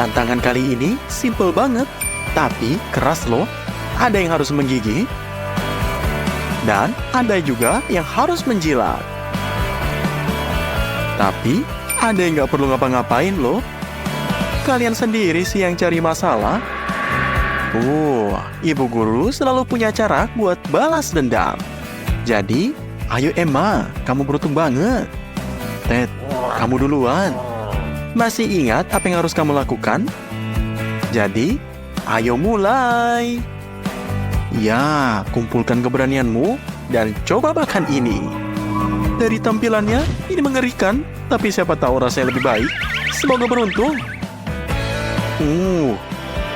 Tantangan kali ini simple banget, tapi keras loh. Ada yang harus menggigit, dan ada juga yang harus menjilat. Tapi, ada yang nggak perlu ngapa-ngapain loh. Kalian sendiri sih yang cari masalah. Ibu guru selalu punya cara buat balas dendam. Jadi, ayo Emma, kamu beruntung banget. Ted, kamu duluan. Masih ingat apa yang harus kamu lakukan? Jadi, ayo mulai. Ya, kumpulkan keberanianmu dan coba makan ini. Dari tampilannya, ini mengerikan, tapi siapa tahu rasanya lebih baik. Semoga beruntung.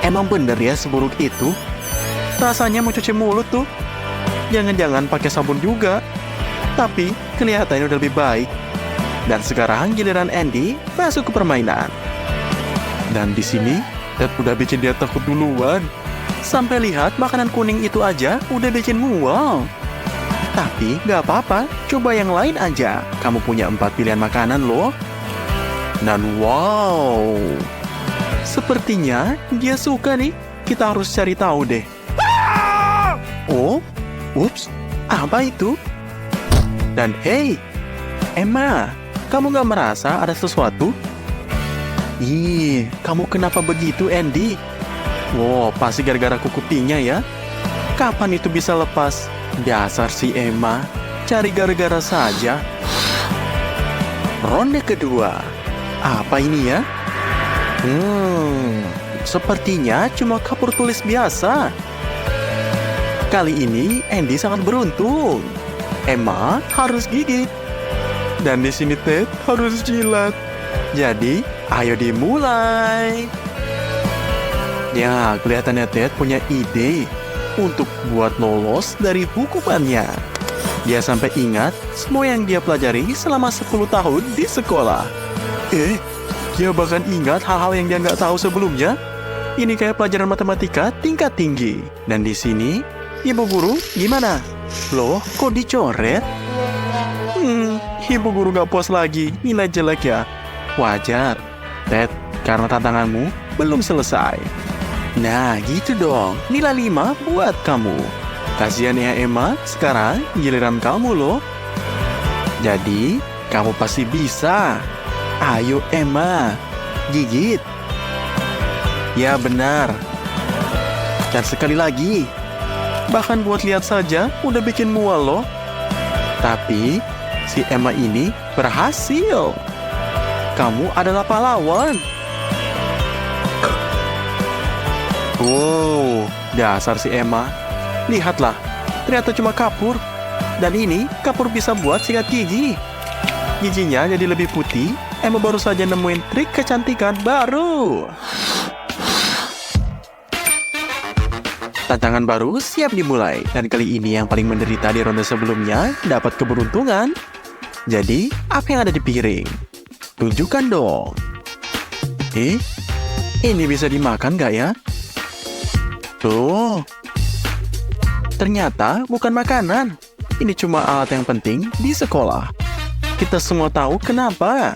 Emang bener ya seburuk itu? Rasanya mau cuci mulut tuh. Jangan-jangan pakai sabun juga. Tapi kelihatannya udah lebih baik. Dan sekarang giliran Andy masuk ke permainan. Dan di sini, Ted udah bikin dia takut duluan. Sampai lihat makanan kuning itu aja udah bikin mual. Tapi gak apa-apa, coba yang lain aja. Kamu punya 4 pilihan makanan loh. Dan wow, sepertinya dia suka nih. Kita harus cari tahu deh. Ups, apa itu? Dan hey, Emma, kamu gak merasa ada sesuatu? Kamu kenapa begitu, Andy? Wow, pasti gara-gara kukupinya ya. Kapan itu bisa lepas? Dasar si Emma, cari gara-gara saja. Ronde kedua. Apa ini ya? Sepertinya cuma kapur tulis biasa. Kali ini Andy sangat beruntung. Emma harus gigit. Dan di sini Ted harus jilat. Jadi, ayo dimulai. Ya, kelihatannya Ted punya ide untuk buat lolos dari hukumannya. Dia sampai ingat semua yang dia pelajari selama 10 tahun di sekolah. Dia bahkan ingat hal-hal yang dia nggak tahu sebelumnya. Ini kayak pelajaran matematika tingkat tinggi. Dan di sini, ibu guru gimana? Loh, kok dicoret? Ibu guru nggak puas lagi, nilai jelek ya. Wajar, Ted, karena tantanganmu belum selesai. Nah, gitu dong. Nilai 5 buat kamu. Kasihan ya Emma, sekarang giliran kamu loh. Jadi, kamu pasti bisa. Ayo Emma, gigit. Ya benar. Dan sekali lagi. Bahkan buat lihat saja, udah bikin mual loh. Tapi, si Emma ini berhasil. Kamu adalah pahlawan. Wow, dasar si Emma. Lihatlah, ternyata cuma kapur. Dan ini kapur bisa buat sikat gigi. Giginya jadi lebih putih. Emma baru saja nemuin trik kecantikan baru. Tantangan baru siap dimulai. Dan kali ini yang paling menderita di ronde sebelumnya dapat keberuntungan. Jadi, apa yang ada di piring? Tunjukkan dong. Ini bisa dimakan gak ya? Tuh, ternyata bukan makanan. Ini cuma alat yang penting di sekolah. Kita semua tahu kenapa.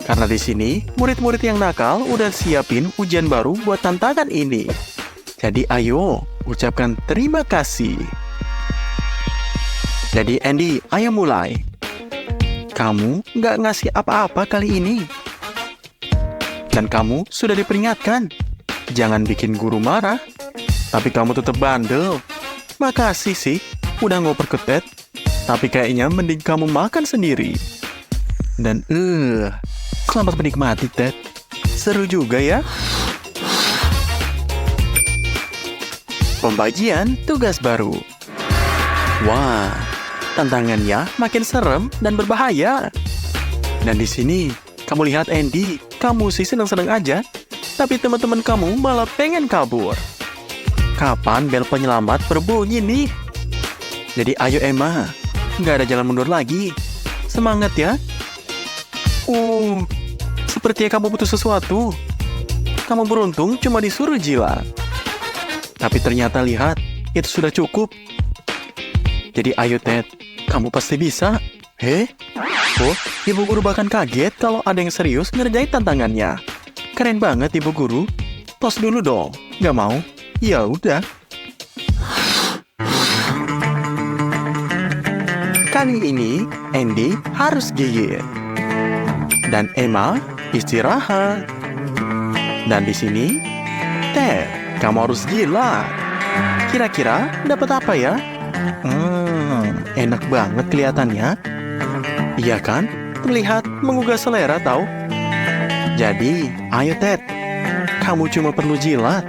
Karena di sini, murid-murid yang nakal udah siapin ujian baru buat tantangan ini. Jadi ayo, ucapkan terima kasih. Jadi Andy, ayo mulai. Kamu nggak ngasih apa-apa kali ini. Dan kamu sudah diperingatkan. Jangan bikin guru marah. Tapi kamu tetap bandel. Makasih sih, udah ngoper ke Ted. Tapi kayaknya mending kamu makan sendiri. Dan selamat menikmati Ted. Seru juga ya. Pembagian tugas baru. Wah, tantangannya makin serem dan berbahaya. Dan di sini, kamu lihat Andy, kamu sih seneng-seneng aja. Tapi teman-teman kamu malah pengen kabur. Kapan bel penyelamat berbunyi nih? Jadi ayo Emma, nggak ada jalan mundur lagi. Semangat ya. Sepertinya kamu butuh sesuatu. Kamu beruntung cuma disuruh jilat. Tapi ternyata lihat, itu sudah cukup. Jadi ayo Ted, kamu pasti bisa. Ibu guru bahkan kaget kalau ada yang serius ngerjain tantangannya. Keren banget Ibu Guru. Tos dulu dong. Nggak mau? Ya udah. Kali ini Andy harus gigit. Dan Emma istirahat. Dan di sini, Ted, kamu harus jilat. Kira-kira dapat apa ya? Enak banget kelihatannya. Iya kan? Terlihat menggugah selera tahu. Jadi, ayo Ted. Kamu cuma perlu jilat.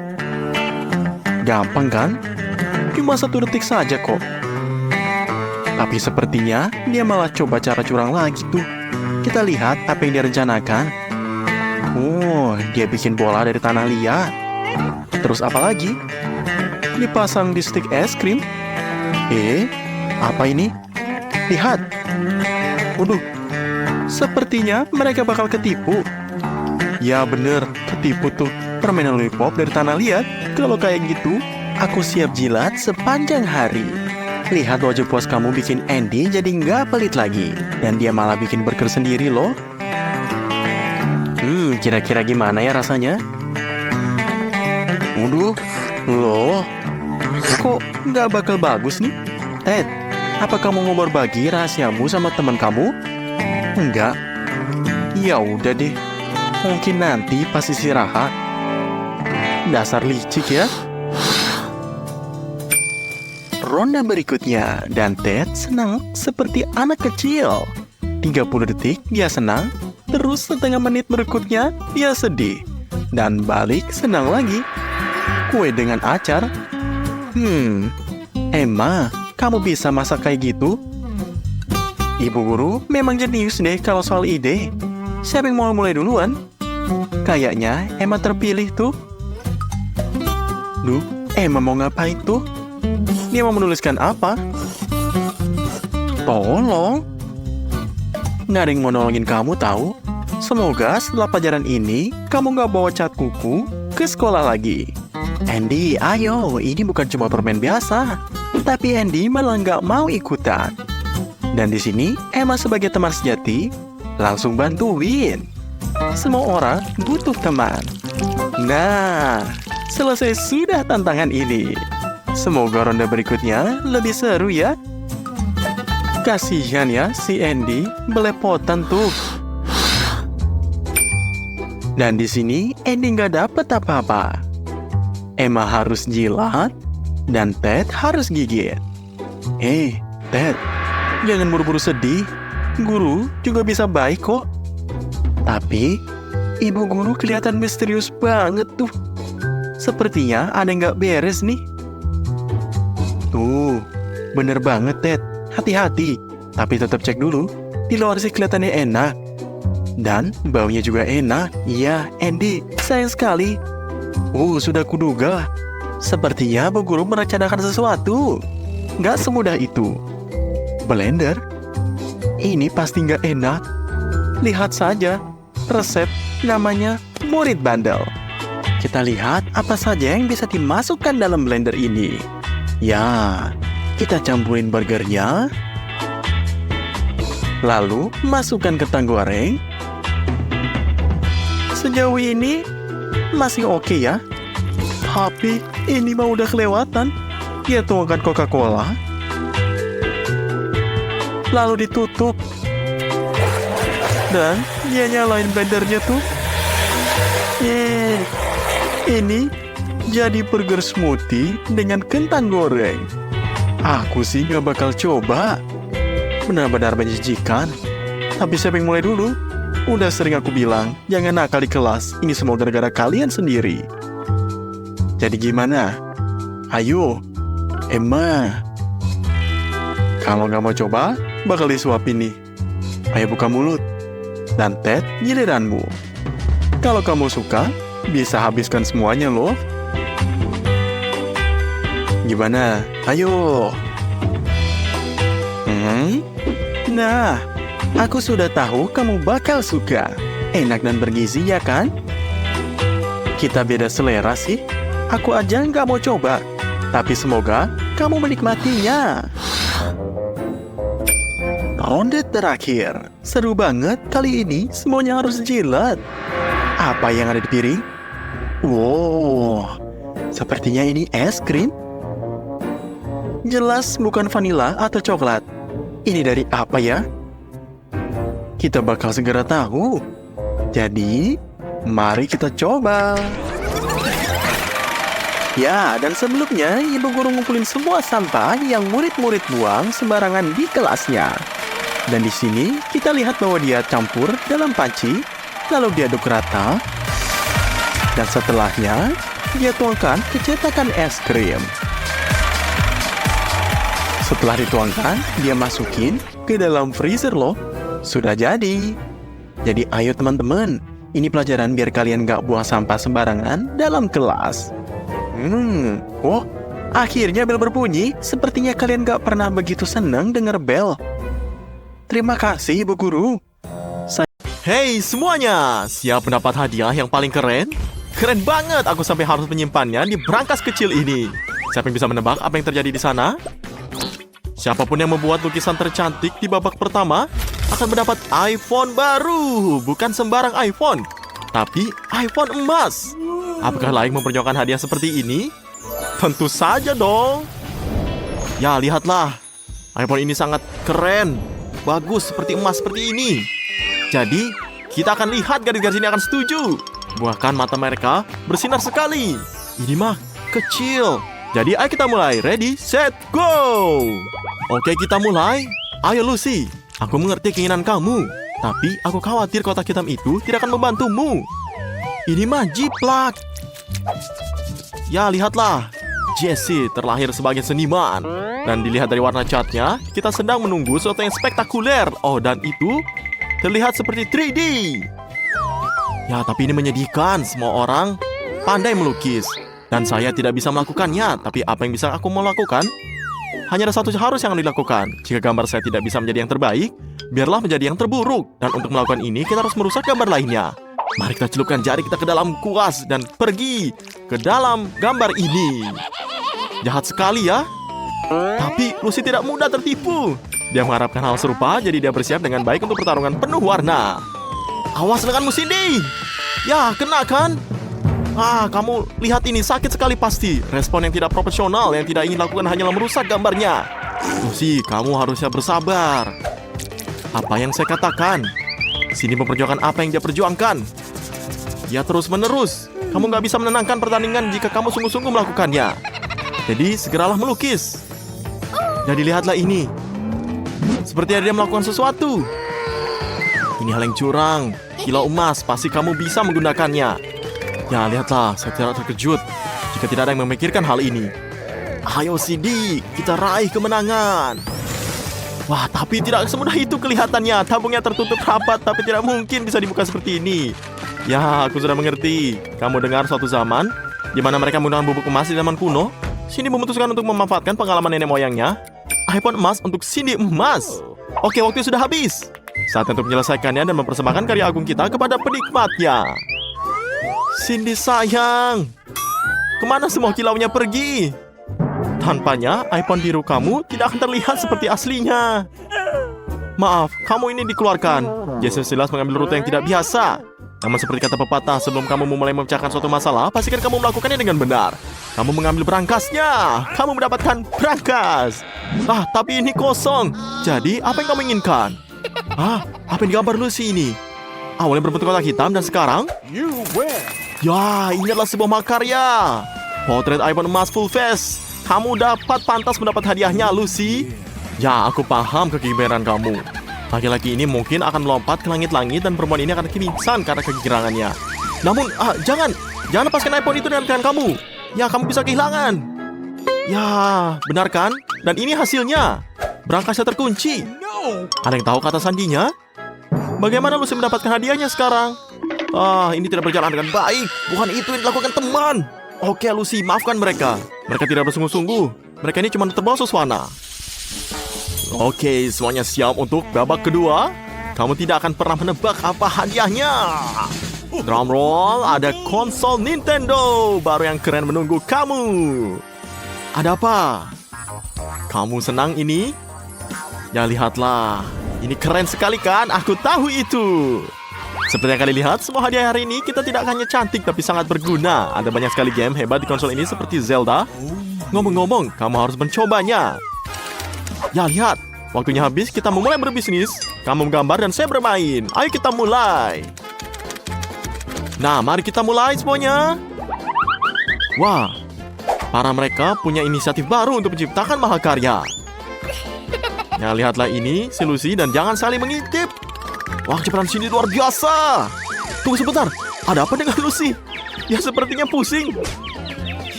Gampang kan? Cuma 1 detik saja kok. Tapi sepertinya dia malah coba cara curang lagi tuh. Kita lihat apa yang dia rencanakan. Dia bikin bola dari tanah liat. Terus apa lagi? Dipasang di stik es krim. Apa ini? Lihat. Waduh, sepertinya mereka bakal ketipu. Ya bener, ketipu tuh. Permainan lollipop dari tanah liat. Kalau kayak gitu, aku siap jilat sepanjang hari. Lihat wajah puas kamu bikin Andy jadi nggak pelit lagi. Dan dia malah bikin burger sendiri loh. Kira-kira gimana ya rasanya? Waduh, loh. Kok nggak bakal bagus nih? Ted, apa kamu mau berbagi rahasiamu sama teman kamu? Enggak. Ya udah deh. Mungkin nanti pas istirahat. Dasar licik ya. Ronde berikutnya, dan Ted senang seperti anak kecil. 30 detik dia senang, terus setengah menit berikutnya dia sedih. Dan balik senang lagi. Kue dengan acar. Emma, kamu bisa masak kayak gitu? Ibu Guru memang jenius deh kalau soal ide. Siapa yang mau mulai duluan? Kayaknya Emma terpilih tuh. Duh, Emma mau ngapain tuh? Dia mau menuliskan apa? Tolong. Nggak ada yang mau nolongin kamu tahu. Semoga setelah pelajaran ini, kamu nggak bawa cat kuku ke sekolah lagi. Andy, ayo, ini bukan cuma permen biasa. Tapi Andy malah nggak mau ikutan. Dan di sini, Emma sebagai teman sejati, langsung bantuin. Semua orang butuh teman. Nah, selesai sudah tantangan ini. Semoga ronde berikutnya lebih seru ya. Kasihan ya si Andy belepotan tuh. Dan di sini Andy nggak dapet apa-apa. Emma harus jilat dan Ted harus gigit. Ted, jangan buru-buru sedih. Guru juga bisa baik kok. Tapi Ibu Guru kelihatan misterius banget tuh. Sepertinya ada yang nggak beres nih. Tuh, bener banget Ted. Hati-hati. Tapi tetap cek dulu. Di luar sih kelihatannya enak. Dan baunya juga enak. Iya, Andy, sayang sekali. Sudah kuduga. Sepertinya Bu Guru merencanakan sesuatu. Nggak semudah itu. Blender? Ini pasti nggak enak. Lihat saja. Resep namanya murid bandel. Kita lihat apa saja yang bisa dimasukkan dalam blender ini. Ya, kita campurin burgernya. Lalu masukkan kentang goreng. Sejauh ini masih oke ya. Tapi ini mah udah kelewatan. Dia tuangkan Coca-Cola. Lalu ditutup. Dan dia nyalain blendernya tuh. Ini jadi burger smoothie dengan kentang goreng. Aku sih gak bakal coba. Benar-benar menjijikan. Tapi siapa yang mulai dulu? Udah sering aku bilang, jangan nakal di kelas. Ini semua gara-gara kalian sendiri. Jadi gimana? Ayo, Emma. Kalau gak mau coba, bakal disuapin nih. Ayo buka mulut. Dan Ted, giliranmu. Kalau kamu suka, bisa habiskan semuanya loh. Gimana? Ayo. Nah, aku sudah tahu kamu bakal suka. Enak dan bergizi ya kan? Kita beda selera sih. Aku aja nggak mau coba. Tapi semoga kamu menikmatinya. Ronde terakhir. Seru banget kali ini, semuanya harus jilat. Apa yang ada di piring? Wow, sepertinya ini es krim. Jelas bukan vanila atau coklat. Ini dari apa ya? Kita bakal segera tahu. Jadi, mari kita coba. Ya, dan sebelumnya ibu guru ngumpulin semua sampah yang murid-murid buang sembarangan di kelasnya. Dan di sini kita lihat bahwa dia campur dalam panci, lalu diaduk rata, dan setelahnya dia tuangkan ke cetakan es krim. Setelah dituangkan, dia masukin ke dalam freezer loh. Sudah jadi. Jadi ayo teman-teman, ini pelajaran biar kalian gak buang sampah sembarangan dalam kelas. Oh, akhirnya bel berbunyi. Sepertinya kalian gak pernah begitu senang dengar bel. Terima kasih Ibu Guru. Hey semuanya, siap mendapat hadiah yang paling keren? Keren banget, aku sampai harus menyimpannya di brankas kecil ini. Siapa yang bisa menebak apa yang terjadi di sana? Siapapun yang membuat lukisan tercantik di babak pertama akan mendapat iPhone baru. Bukan sembarang iPhone, tapi iPhone emas. Apakah layak memperjuangkan hadiah seperti ini? Tentu saja dong. Ya, lihatlah. iPhone ini sangat keren. Bagus seperti emas seperti ini. Jadi, kita akan lihat garis-garis ini akan setuju. Bahkan mata mereka bersinar sekali. Ini mah kecil. Jadi, ayo kita mulai. Ready, set, go! Oke, kita mulai. Ayo, Lucy. Aku mengerti keinginan kamu. Tapi, aku khawatir kotak hitam itu tidak akan membantumu. Ini mah jiplak. Ya, lihatlah. Jessie terlahir sebagai seniman. Dan dilihat dari warna catnya, kita sedang menunggu sesuatu yang spektakuler. Oh, dan itu terlihat seperti 3D. Ya, tapi ini menyedihkan. Semua orang pandai melukis. Dan saya tidak bisa melakukannya. Tapi apa yang bisa aku mau lakukan? Hanya ada satu harus yang dilakukan. Jika gambar saya tidak bisa menjadi yang terbaik, biarlah menjadi yang terburuk. Dan untuk melakukan ini, kita harus merusak gambar lainnya. Mari kita celupkan jari kita ke dalam kuas dan pergi ke dalam gambar ini. Jahat sekali ya. Tapi Lucy tidak mudah tertipu. Dia mengharapkan hal serupa, jadi dia bersiap dengan baik untuk pertarungan penuh warna. Awas denganmu, Cindy. Ya, kena kan? Kamu lihat ini, sakit sekali pasti. Respon yang tidak profesional, yang tidak ingin lakukan hanyalah merusak gambarnya. Lucy, kamu harusnya bersabar. Apa yang saya katakan? Sini memperjuangkan apa yang dia perjuangkan. Ya terus menerus. Kamu gak bisa menenangkan pertandingan jika kamu sungguh-sungguh melakukannya. Jadi segeralah melukis. Jadi lihatlah ini. Sepertinya dia melakukan sesuatu. Ini hal yang curang. Kilau emas, pasti kamu bisa menggunakannya. Ya, lihatlah, saya tidak terkejut jika tidak ada yang memikirkan hal ini. Ayo Cindy, kita raih kemenangan. Wah, tapi tidak semudah itu kelihatannya. Tabungnya tertutup rapat, tapi tidak mungkin bisa dibuka seperti ini. Ya, aku sudah mengerti. Kamu dengar suatu zaman di mana mereka menggunakan bubuk emas di zaman kuno. Cindy memutuskan untuk memanfaatkan pengalaman nenek moyangnya. iPhone emas untuk Cindy emas. Oke, waktu sudah habis. Saat untuk menyelesaikannya dan mempersembahkan karya agung kita kepada penikmatnya. Cindy sayang, kemana semua kilaunya pergi? Tanpanya, iPhone biru kamu tidak akan terlihat seperti aslinya. Maaf, kamu ini dikeluarkan. Jessie jelas mengambil rute yang tidak biasa. Namun seperti kata pepatah, sebelum kamu memulai memecahkan suatu masalah, pastikan kamu melakukannya dengan benar. Kamu mengambil berangkasnya. Kamu mendapatkan berangkas. Tapi ini kosong. Jadi, apa yang kamu inginkan? Apa yang digambar Lucy ini? Awalnya berbentuk kotak hitam dan sekarang? Ya, ini adalah sebuah makarya. Potret iPhone emas full face. Kamu dapat pantas mendapat hadiahnya, Lucy. Ya, aku paham kegirangan kamu. Laki-laki ini mungkin akan melompat ke langit-langit dan perempuan ini akan pingsan karena kegirangannya. Namun, jangan lepaskan iPhone itu dengan tangan kamu. Ya, kamu bisa kehilangan. Ya, benar kan? Dan ini hasilnya. Berangkasnya terkunci. Ada yang tahu kata sandinya? Bagaimana Lucy mendapatkan hadiahnya sekarang? Ini tidak berjalan dengan baik. Bukan itu yang dilakukan teman. Oke, Lucy, maafkan mereka. Mereka tidak bersungguh-sungguh. Mereka ini cuma terbawa suasana. Oke, semuanya siap untuk babak kedua. Kamu tidak akan pernah menebak apa hadiahnya. Drum roll, ada konsol Nintendo baru yang keren menunggu kamu. Ada apa? Kamu senang ini? Ya, lihatlah. Ini keren sekali kan? Aku tahu itu. Seperti yang kalian lihat, semua hadiah hari ini kita tidak hanya cantik tapi sangat berguna. Ada banyak sekali game hebat di konsol ini seperti Zelda. Ngomong-ngomong, kamu harus mencobanya. Ya, lihat. Waktunya habis, kita memulai berbisnis. Kamu menggambar dan saya bermain. Ayo kita mulai. Nah, mari kita mulai semuanya. Wah, para mereka punya inisiatif baru untuk menciptakan mahakarya. Ya, lihatlah ini, si Lucy, dan jangan saling mengintip. Wah, kecepatan sini luar biasa. Tunggu sebentar, ada apa dengan Lucy? Ya, sepertinya pusing.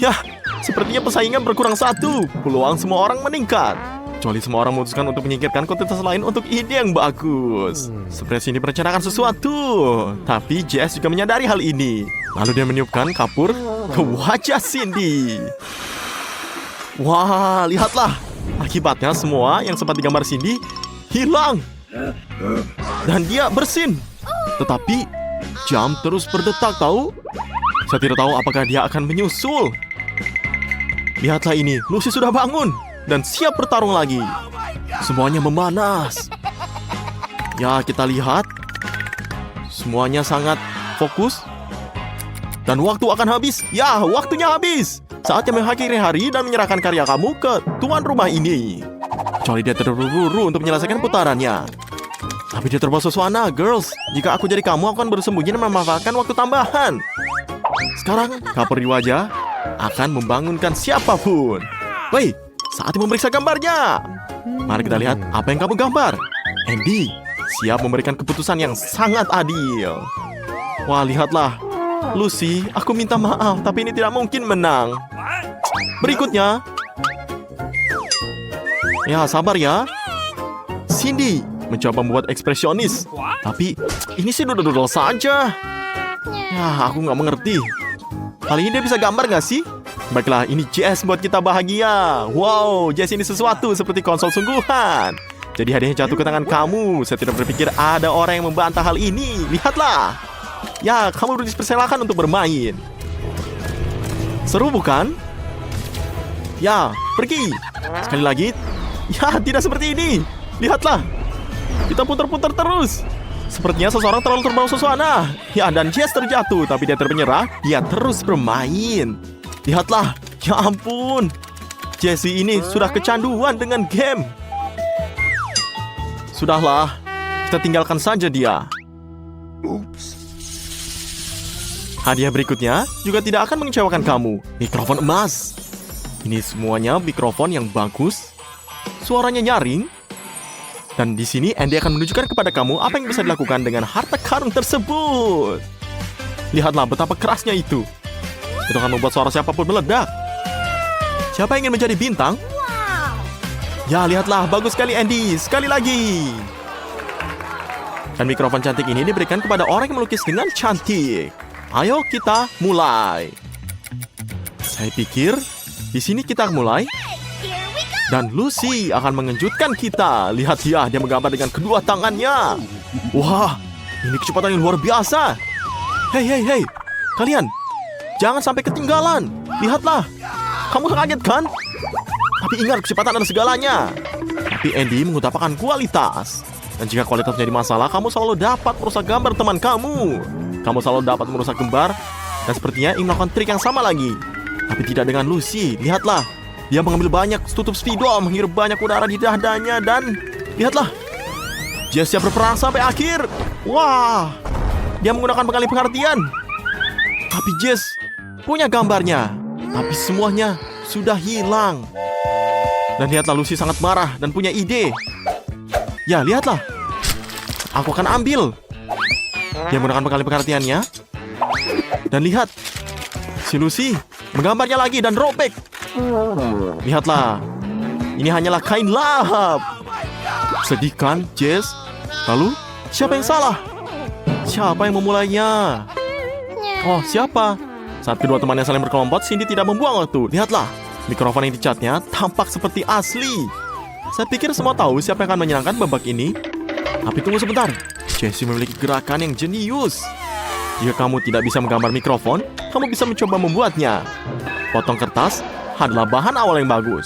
Ya, sepertinya persaingan berkurang satu. Peluang semua orang meningkat. Kecuali semua orang memutuskan untuk menyingkirkan kontestan lain untuk ide yang bagus. Seperti ini merencanakan sesuatu. Tapi Jess juga menyadari hal ini. Lalu dia meniupkan kapur ke wajah Cindy. Wah, lihatlah. Akibatnya semua yang sempat digambar Cindy hilang. Dan dia bersin. Tetapi jam terus berdetak, tahu? Saya tidak tahu apakah dia akan menyusul. Lihatlah ini, Lucy sudah bangun dan siap bertarung lagi. Semuanya memanas. Ya, kita lihat. Semuanya sangat fokus. Dan waktu akan habis. Ya, waktunya habis. Saatnya mengakhiri hari dan menyerahkan karya kamu ke tuan rumah ini. Kecuali dia terburu-buru untuk menyelesaikan putarannya. Tapi dia terbawa suasana, girls. Jika aku jadi kamu, aku akan bersembunyi dan memanfaatkan waktu tambahan. Sekarang, kapur di wajah akan membangunkan siapapun. Woi, saatnya memeriksa gambarnya. Mari kita lihat apa yang kamu gambar. Andy siap memberikan keputusan yang sangat adil. Wah, lihatlah. Lucy, aku minta maaf, tapi ini tidak mungkin menang. Berikutnya. Ya, sabar ya. Cindy mencoba membuat ekspresionis. Tapi ini sih dodol-dodol saja. Ya, aku nggak mengerti. Kali ini dia bisa gambar nggak sih? Baiklah, ini Jess buat kita bahagia. Wow, Jess ini sesuatu seperti konsol sungguhan. Jadi hadiahnya jatuh ke tangan kamu. Saya tidak berpikir ada orang yang membantah hal ini. Lihatlah. Ya, kamu dipersilakan untuk bermain. Seru bukan? Ya, pergi. Sekali lagi. Ya, tidak seperti ini. Lihatlah. Kita putar-putar terus. Sepertinya seseorang terlalu terbawa suasana. Ya, dan Jess terjatuh, tapi dia terpenyerah. Dia terus bermain. Lihatlah, ya ampun. Jessie ini sudah kecanduan dengan game. Sudahlah, kita tinggalkan saja dia. Hadiah berikutnya juga tidak akan mengecewakan kamu. Mikrofon emas. Ini semuanya mikrofon yang bagus. Suaranya nyaring. Dan di sini Andy akan menunjukkan kepada kamu apa yang bisa dilakukan dengan harta karun tersebut. Lihatlah betapa kerasnya itu. Itu akan membuat suara siapapun meledak. Siapa yang ingin menjadi bintang? Ya, lihatlah, bagus sekali Andy. Sekali lagi. Dan mikrofon cantik ini diberikan kepada orang yang melukis dengan cantik. Ayo kita mulai. Saya pikir di sini kita mulai. Dan Lucy akan mengejutkan kita. Lihat dia menggambar dengan kedua tangannya. Wah, ini kecepatan yang luar biasa. Hei, kalian, jangan sampai ketinggalan. Lihatlah, kamu kaget kan? Tapi ingat, kecepatan adalah segalanya. Tapi Andy mengutamakan kualitas. Dan jika kualitas menjadi masalah, kamu selalu dapat merusak gambar teman kamu. Kamu selalu dapat merusak gambar. Dan sepertinya ingin melakukan trik yang sama lagi. Tapi tidak dengan Lucy. Lihatlah. Dia mengambil banyak tutup spidol, menghirup banyak udara di dadanya, dan lihatlah, Jess siap berperang sampai akhir. Wah, dia menggunakan pengalih pengertian. Tapi Jess punya gambarnya, tapi semuanya sudah hilang. Dan lihatlah, Lucy sangat marah dan punya ide. Ya, lihatlah, aku akan ambil. Dia menggunakan pengalih pengertiannya. Dan lihat, si Lucy menggambarnya lagi dan robek. Lihatlah, ini hanyalah kain lahap. Sedih kan, Jess? Lalu, siapa yang salah? Siapa yang memulainya? Oh, siapa? Saat kedua temannya saling berkelompok, Cindy tidak membuang waktu. Lihatlah, mikrofon yang dicatnya tampak seperti asli. Saya pikir semua tahu siapa yang akan menyenangkan babak ini. Tapi tunggu sebentar, Jessie memiliki gerakan yang jenius. Jika kamu tidak bisa menggambar mikrofon, kamu bisa mencoba membuatnya. Potong kertas adalah bahan awal yang bagus.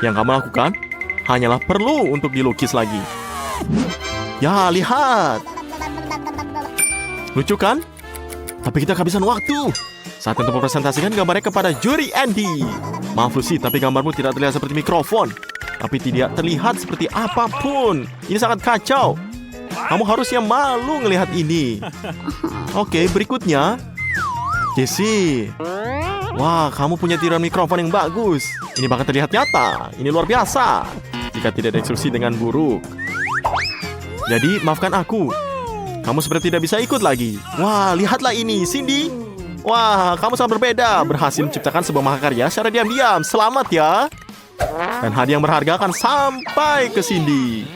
Yang kamu lakukan hanyalah perlu untuk dilukis lagi. Ya, lihat. Lucu kan? Tapi kita kehabisan waktu. Saat untuk mempresentasikan gambarnya kepada juri Andy. Maaf Lucy, tapi gambarmu tidak terlihat seperti mikrofon. Tapi tidak terlihat seperti apapun. Ini sangat kacau. Kamu harusnya malu ngelihat ini. Oke, berikutnya. Jessie. Wah, kamu punya tiruan mikrofon yang bagus. Ini bahkan terlihat nyata. Ini luar biasa. Jika tidak diinstruksi dengan buruk. Jadi, maafkan aku. Kamu seperti tidak bisa ikut lagi. Wah, lihatlah ini, Cindy. Wah, kamu sangat berbeda. Berhasil menciptakan sebuah mahakarya secara diam-diam. Selamat ya. Dan hadiah yang berharga akan sampai ke Cindy.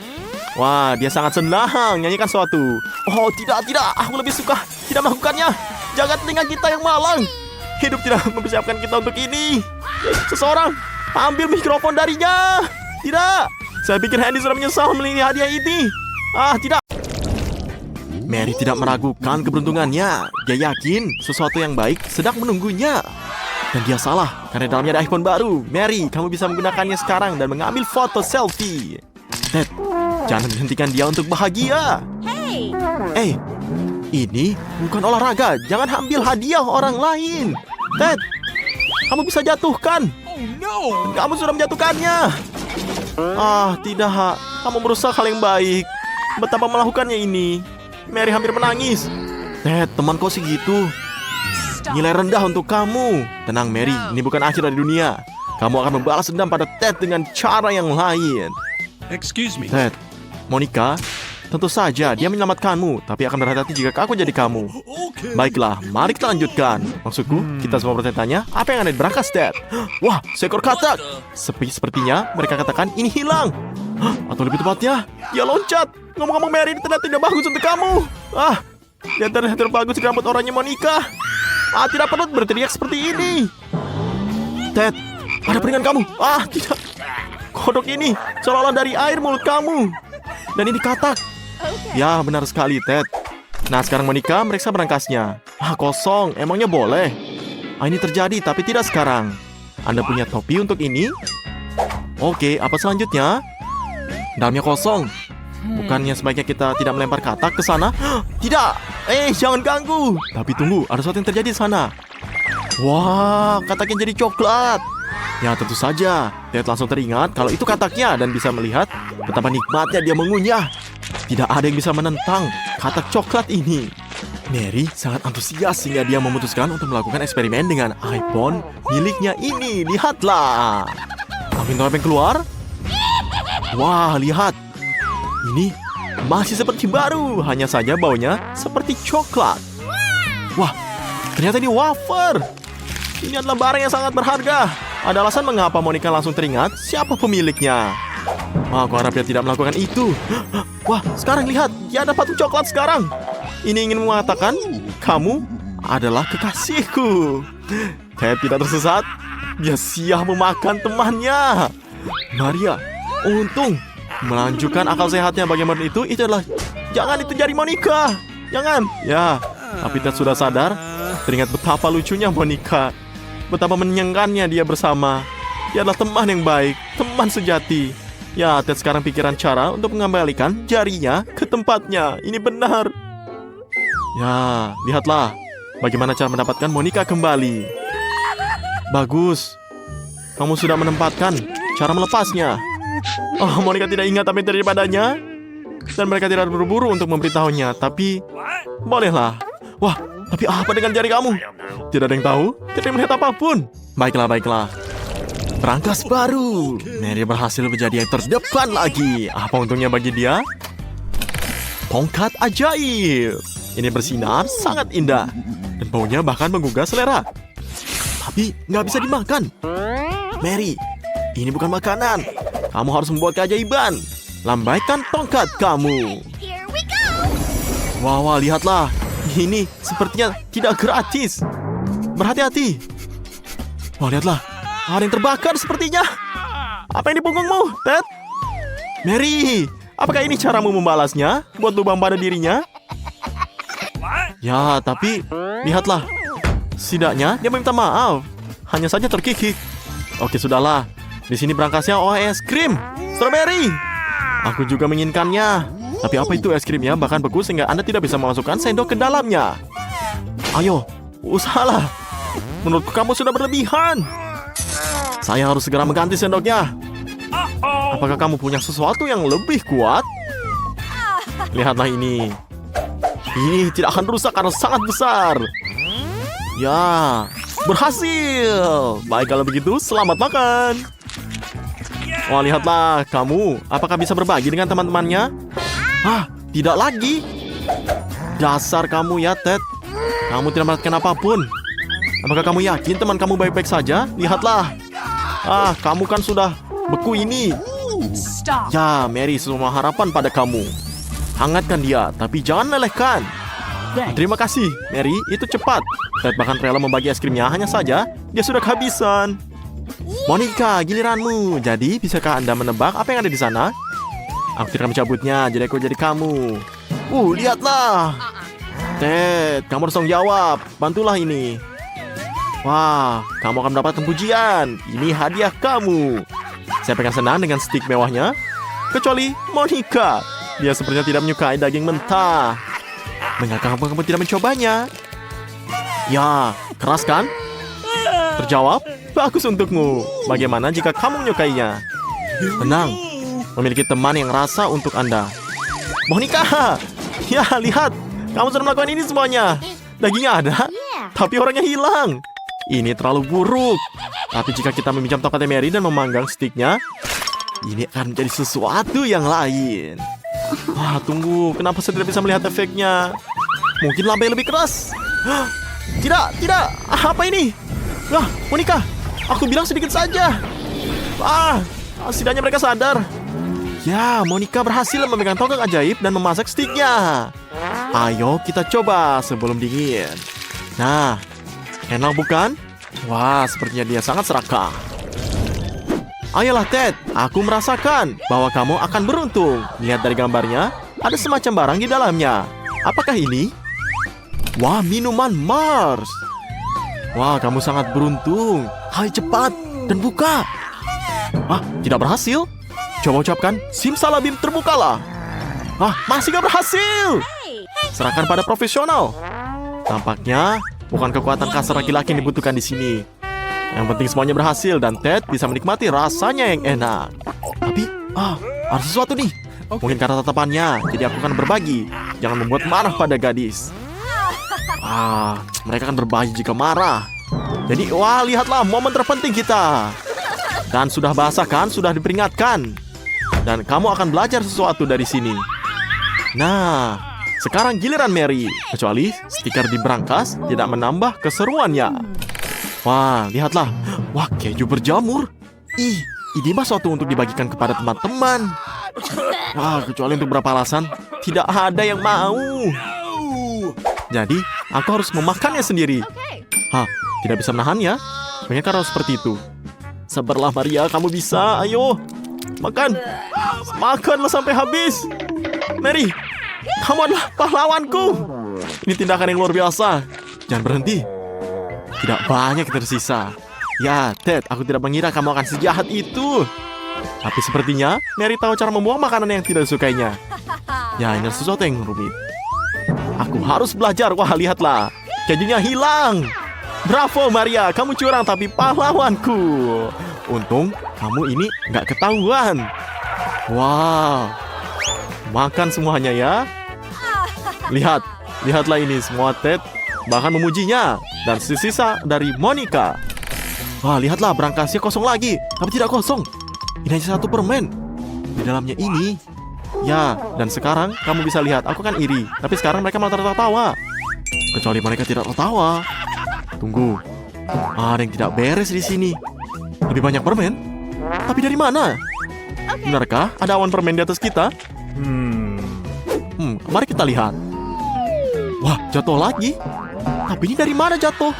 Wah, dia sangat senang nyanyikan sesuatu. Oh, tidak. Aku lebih suka tidak melakukannya. Jaga telinga kita yang malang. Hidup tidak mempersiapkan kita untuk ini. Seseorang ambil mikrofon darinya. Tidak. Saya pikir Andy sudah menyesal memiliki hadiah ini. Tidak. Mary tidak meragukan keberuntungannya. Dia yakin sesuatu yang baik sedang menunggunya. Dan dia salah, karena dalamnya ada iPhone baru. Mary, kamu bisa menggunakannya sekarang dan mengambil foto selfie. Ted, jangan hentikan dia untuk bahagia. Hey, ini bukan olahraga. Jangan ambil hadiah orang lain. Ted, kamu bisa jatuhkan. Dan kamu sudah menjatuhkannya. Tidak. Kamu merusak hal yang baik. Betapa melakukannya ini. Mary hampir menangis. Ted, teman kau sih gitu. Nilai rendah untuk kamu. Tenang Mary, ini bukan akhir dari dunia. Kamu akan membalas dendam pada Ted dengan cara yang lain. Excuse me. Ted, Monica, tentu saja dia menyelamatkanmu. Tapi akan berhati-hati jika aku jadi kamu. Baiklah, mari kita lanjutkan. Maksudku, kita semua bertanya, apa yang ada di berangkas Ted? Wah, seekor katak. Sepertinya mereka katakan ini hilang. Atau lebih tepatnya, dia loncat. Ngomong-ngomong Mary, ini terlihat tidak bagus untuk kamu. Dia terlihat tidak bagus di rambut oranye Monica. Tidak perlu berteriak seperti ini. Ted, ada piringan kamu. Tidak. Kodok ini seolah-olah dari air mulut kamu. Dan ini katak. Ya, benar sekali Ted. Nah, sekarang Monica meriksa berangkasnya. Kosong. Emangnya boleh? Ini terjadi, tapi tidak sekarang. Anda punya topi untuk ini? Oke, apa selanjutnya? Dalamnya kosong. Bukannya sebaiknya kita tidak melempar katak ke sana? Tidak! Jangan ganggu! Tapi tunggu, ada sesuatu yang terjadi di sana. Wah, kataknya jadi coklat. Ya, tentu saja. Ted langsung teringat kalau itu kataknya dan bisa melihat betapa nikmatnya dia mengunyah. Tidak ada yang bisa menentang katak coklat ini. Mary sangat antusias sehingga dia memutuskan untuk melakukan eksperimen dengan iPhone miliknya ini. Lihatlah. Angin topeng keluar. Wah, lihat. Ini masih seperti baru, hanya saja baunya seperti coklat. Wah, ternyata ini wafer. Ini adalah barang yang sangat berharga. Ada alasan mengapa Monica langsung teringat siapa pemiliknya. Aku harap dia tidak melakukan itu. Wah, sekarang lihat, dia ada patung coklat sekarang. Ini ingin mengatakan, kamu adalah kekasihku. Ted tidak tersesat. Dia siap memakan temannya. Maria, untung. Melanjutkan akal sehatnya bagaimana itu adalah jangan itu jari Monica. Jangan. Ya, tapi Ted sudah sadar. Teringat betapa lucunya Monica. Betapa menyenangkannya dia bersama. Dia adalah teman yang baik, teman sejati. Ya, Ted sekarang pikiran cara untuk mengembalikan jarinya ke tempatnya. Ini benar. Ya, lihatlah bagaimana cara mendapatkan Monica kembali. Bagus. Kamu sudah menempatkan cara melepasnya. Monica tidak ingat apa yang terjadi padanya. Dan mereka tidak berburu untuk memberitahunya. Tapi, bolehlah. Wah, tapi apa dengan jari kamu? Tidak ada yang tahu. Tidak ada yang melihat apapun. Baiklah. Berangkas baru. Mary berhasil menjadi yang terdepan lagi. Apa untungnya bagi dia? Tongkat ajaib. Ini bersinar sangat indah. Dan baunya bahkan menggugah selera. Tapi, nggak bisa dimakan. Mary, ini bukan makanan. Kamu harus membuat keajaiban. Lambaikan tongkat kamu. Wah, lihatlah. Ini sepertinya tidak gratis. Berhati-hati. Wah, lihatlah. Ada yang terbakar sepertinya. Apa yang di punggungmu, Ted? Mary, apakah ini caramu membalasnya? Buat lubang pada dirinya? Ya, tapi lihatlah. Setidaknya dia meminta maaf. Hanya saja terkikik. Oke, sudahlah. Di sini berangkasnya es krim strawberry. Aku juga menginginkannya. Tapi apa itu es krimnya bahkan beku sehingga Anda tidak bisa memasukkan sendok ke dalamnya. Ayo, usahalah. Menurutku kamu sudah berlebihan. Saya harus segera mengganti sendoknya. Apakah kamu punya sesuatu yang lebih kuat? Lihatlah ini. Ini tidak akan rusak karena sangat besar. Ya, berhasil. Baik kalau begitu, selamat makan. Wah, lihatlah kamu. Apakah bisa berbagi dengan teman-temannya? Ah, tidak lagi. Dasar kamu ya, Ted. Kamu tidak melakukan apapun. Apakah kamu yakin teman kamu baik-baik saja? Lihatlah. Ah, kamu kan sudah beku ini. Ya, Mary, semua harapan pada kamu. Hangatkan dia, tapi jangan lelehkan. Terima kasih, Mary. Itu cepat. Ted bahkan rela membagi es krimnya, hanya saja dia sudah kehabisan. Monica, giliranmu. Jadi, bisakah Anda menebak apa yang ada di sana? Aku tidak mencabutnya, jadi aku jadi kamu. Lihatlah. Ted, kamu harus tanggung jawab. Bantulah ini. Wah, kamu akan mendapatkan pujian. Ini hadiah kamu. Saya pengen senang dengan stik mewahnya. Kecuali Monica. Dia sepertinya tidak menyukai daging mentah. Mengapa kamu tidak mencobanya? Ya, keras kan? Terjawab, bagus untukmu. Bagaimana jika kamu menyukainya? Tenang, memiliki teman yang rasa untuk Anda. Monica, ya lihat, kamu sudah melakukan ini semuanya. Dagingnya ada, tapi orangnya hilang. Ini terlalu buruk. Tapi jika kita meminjam tongkatnya Mary dan memanggang stiknya, ini akan menjadi sesuatu yang lain. Wah, tunggu, kenapa saya tidak bisa melihat efeknya? Mungkin laba yang lebih keras. Tidak, apa ini? Lah, Monica, aku bilang sedikit saja. Setidaknya mereka sadar. Ya, Monica berhasil memegang tongkat ajaib dan memasak stiknya. Ayo kita coba sebelum dingin. Nah, enak bukan? Wah, sepertinya dia sangat serakah. Ayolah Ted, aku merasakan bahwa kamu akan beruntung. Lihat dari gambarnya, ada semacam barang di dalamnya. Apakah ini? Wah, minuman Mars. Wah, kamu sangat beruntung. Hai, cepat dan buka. Tidak berhasil? Coba ucapkan, simsalabim terbukalah. Masih gak berhasil. Serahkan pada profesional. Tampaknya bukan kekuatan kasar laki-laki yang dibutuhkan di sini. Yang penting semuanya berhasil dan Ted bisa menikmati rasanya yang enak. Tapi, ada sesuatu nih. Mungkin karena tatapannya, jadi aku akan berbagi. Jangan membuat marah pada gadis. Mereka akan berbagi jika marah. Jadi, lihatlah momen terpenting kita. Dan sudah basah kan, sudah diperingatkan. Dan kamu akan belajar sesuatu dari sini. Nah, sekarang giliran Mary. Kecuali stiker di brankas tidak menambah keseruannya. Wah, lihatlah. Wah, keju berjamur. Ini mah suatu untuk dibagikan kepada teman-teman. Kecuali untuk berapa alasan, tidak ada yang mau. Jadi, aku harus memakannya sendiri. Tidak bisa menahannya. Banyak harus seperti itu. Sabarlah Maria, kamu bisa. Ayo, makan. Makanlah sampai habis. Mary, kamu adalah pahlawanku. Ini tindakan yang luar biasa. Jangan berhenti. Tidak banyak yang tersisa. Ya, Ted, aku tidak mengira kamu akan sejahat itu. Tapi sepertinya Mary tahu cara membuang makanan yang tidak disukainya. Ya, ini sesuatu yang rumit. Aku harus belajar. Wah, lihatlah. Kejunya hilang. Bravo, Maria. Kamu curang tapi pahlawanku. Untung kamu ini nggak ketahuan. Wow. Makan semuanya ya. Lihatlah ini semua Ted. Bahkan memujinya. Dan sisa dari Monica. Wah, lihatlah berangkasnya kosong lagi. Tapi tidak kosong. Ini hanya satu permen. Di dalamnya ini. Ya, dan sekarang kamu bisa lihat. Aku kan iri. Tapi sekarang mereka malah tertawa. Kecuali mereka tidak tertawa. Tunggu. Ada yang tidak beres di sini. Lebih banyak permen. Tapi dari mana? Benarkah ada awan permen di atas kita? Mari kita lihat. Wah, jatuh lagi. Tapi ini dari mana jatuh?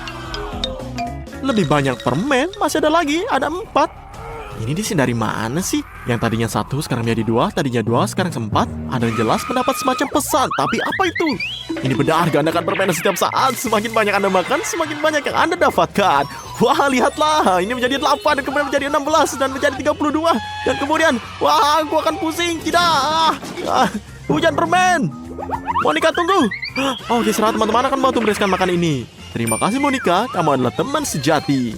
Lebih banyak permen, masih ada lagi, ada 4. Ini di sini dari mana sih? Yang tadinya 1, sekarang menjadi 2, tadinya 2, sekarang 4. Ada yang jelas mendapat semacam pesan, tapi apa itu? Ini benar, gandakan permen setiap saat. Semakin banyak Anda makan, semakin banyak yang Anda dapatkan. Wah, lihatlah, ini menjadi 8, dan kemudian menjadi 16, dan menjadi 32. Dan kemudian, wah, aku akan pusing, tidak. Hujan permen. Monica, tunggu. Oke, istirahat teman-teman akan bantu membereskan makan ini. Terima kasih Monica, kamu adalah teman sejati.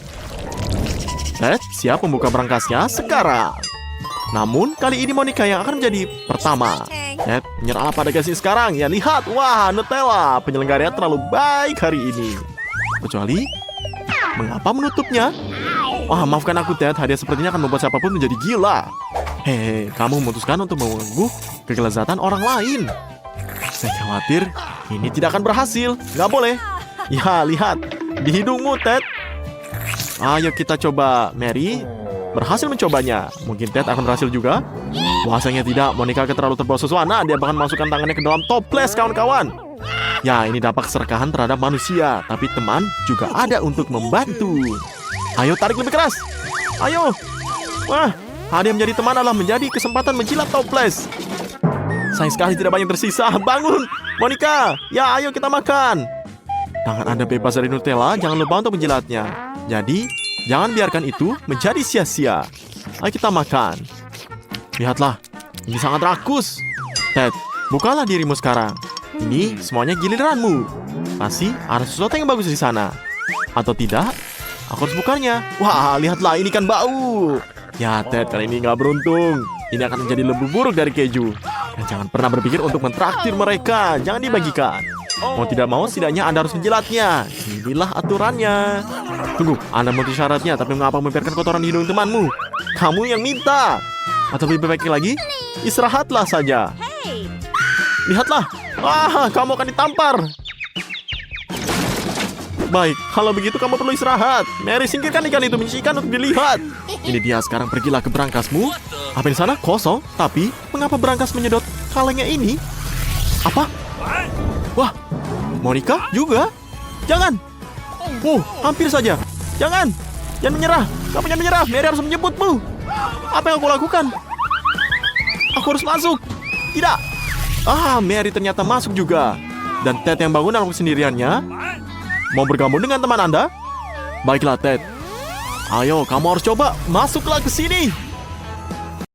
Ted siap membuka berangkasnya sekarang. Namun, kali ini Monica yang akan menjadi pertama. Ted, menyerahlah pada gas ini sekarang. Ya, lihat. Wah, Nutella. Penyelenggaranya terlalu baik hari ini. Kecuali, mengapa menutupnya? Wah, maafkan aku, Ted. Hadiah sepertinya akan membuat siapapun menjadi gila. Hehe, kamu memutuskan untuk mengganggu kelezatan orang lain. Saya khawatir ini tidak akan berhasil. Nggak boleh. Ya, lihat. Di hidungmu, Ted. Ayo kita coba. Mary berhasil mencobanya. Mungkin Ted akan berhasil juga. Bahasanya tidak. Monica terlalu terbawa suasana. Dia bahkan masukkan tangannya ke dalam toples, kawan-kawan. Ya, ini dampak keserakahan terhadap manusia. Tapi teman juga ada untuk membantu. Ayo tarik lebih keras. Ayo. Wah, hadiah menjadi teman adalah menjadi kesempatan menjilat toples. Sayang sekali tidak banyak tersisa. Bangun, Monica. Ya, ayo kita makan. Tangan Anda bebas dari Nutella. Jangan lupa untuk menjilatnya. Jadi, jangan biarkan itu menjadi sia-sia. Ayo kita makan. Lihatlah, ini sangat rakus. Ted, bukalah dirimu sekarang. Ini semuanya giliranmu. Pasti ada sesuatu yang bagus di sana. Atau tidak? Aku harus bukanya. Wah, lihatlah, ini kan bau. Ya, Ted, kali ini nggak beruntung. Ini akan menjadi lebih buruk dari keju. Dan jangan pernah berpikir untuk mentraktir mereka. Jangan dibagikan. Mau tidak mau, setidaknya Anda harus menjilatnya. Inilah aturannya. Tunggu, Anda menutup syaratnya, tapi mengapa membiarkan kotoran di hidung temanmu? Kamu yang minta. Atau lebih baik lagi, istirahatlah saja. Lihatlah. Ah, kamu akan ditampar. Baik, kalau begitu kamu perlu istirahat. Mary, singkirkan ikan itu, menyisakan untuk dilihat. Ini dia, sekarang pergilah ke berangkasmu. Apa di sana? Kosong. Tapi, mengapa berangkas menyedot kalengnya ini? Apa? Wah, Monica juga? Jangan. Hampir saja. Jangan menyerah. Kamu jangan menyerah. Mary harus menjemputmu. Apa yang aku lakukan? Aku harus masuk. Tidak. Mary ternyata masuk juga. Dan Ted yang bangun dalam kesendiriannya. Mau bergabung dengan teman Anda? Baiklah, Ted. Ayo, kamu harus coba. Masuklah ke sini.